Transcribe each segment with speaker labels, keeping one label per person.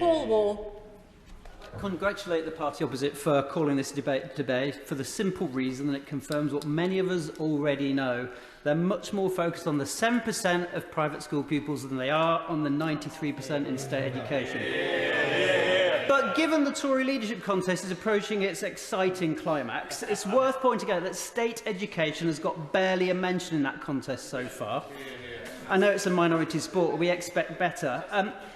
Speaker 1: Paul Wall.
Speaker 2: Congratulate the party opposite for calling this debate today for the simple reason that it confirms what many of us already know. They're much more focused on the 7% of private school pupils than they are on the 93% in state education. But given the Tory leadership contest is approaching its exciting climax, it's worth pointing out that state education has got barely a mention in that contest so far. I know it's a minority sport, but we expect better.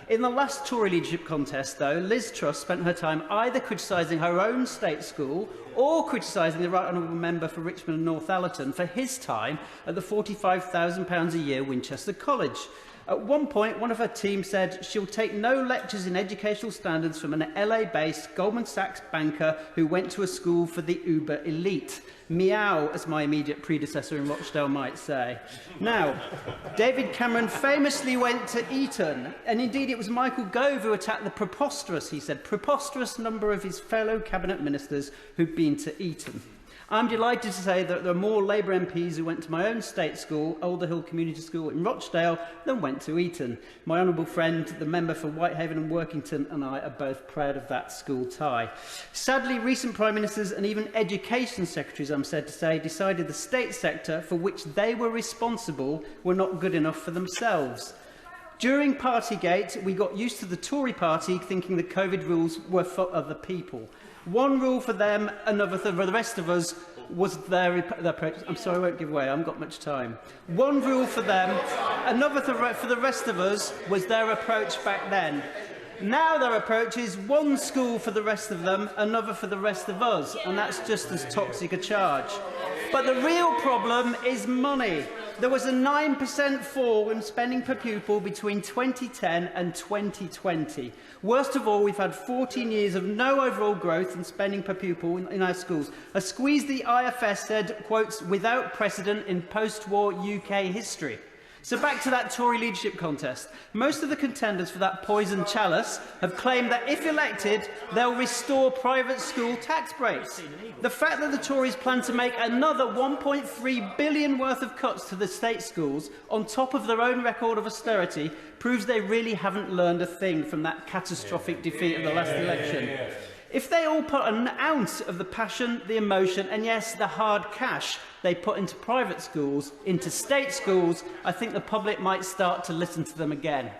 Speaker 2: In the last Tory leadership contest, though, Liz Truss spent her time either criticising her own state school or criticising the Right Honourable Member for Richmond and Northallerton for his time at the £45,000 a year Winchester College. At one point, one of her team said she'll take no lectures in educational standards from an LA-based Goldman Sachs banker who went to a school for the uber elite. Meow, as my immediate predecessor in Rochdale might say. Now, David Cameron famously went to Eton, and indeed it was Michael Gove who attacked the preposterous, he said, preposterous number of his fellow cabinet ministers who'd been to Eton. I'm delighted to say that there are more Labour MPs who went to my own state school, Alder Community School in Rochdale, than went to Eton. My honourable friend, the member for Whitehaven and Workington, and I are both proud of that school tie. Sadly, recent Prime Ministers and even Education Secretaries, I'm sad to say, decided the state sector for which they were responsible were not good enough for themselves. During Partygate, we got used to the Tory party thinking the COVID rules were for other people. One rule for them, another for the rest of us was their approach. I'm sorry, I won't give away. I haven't got much time. One rule for them, another for the rest of us was their approach back then. Now their approach is one school for the rest of them, another for the rest of us, and that's just as toxic a charge. But the real problem is money. There was a 9% fall in spending per pupil between 2010 and 2020. Worst of all, we've had 14 years of no overall growth in spending per pupil in our schools. A squeeze the IFS said, quotes, without precedent in post-war UK history. So back to that Tory leadership contest. Most of the contenders for that poison chalice have claimed that if elected, they'll restore private school tax breaks. The fact that the Tories plan to make another £1.3 billion worth of cuts to the state schools on top of their own record of austerity proves they really haven't learned a thing from that catastrophic defeat of the last election. If they all put an ounce of the passion, the emotion and, yes, the hard cash they put into private schools, into state schools, I think the public might start to listen to them again.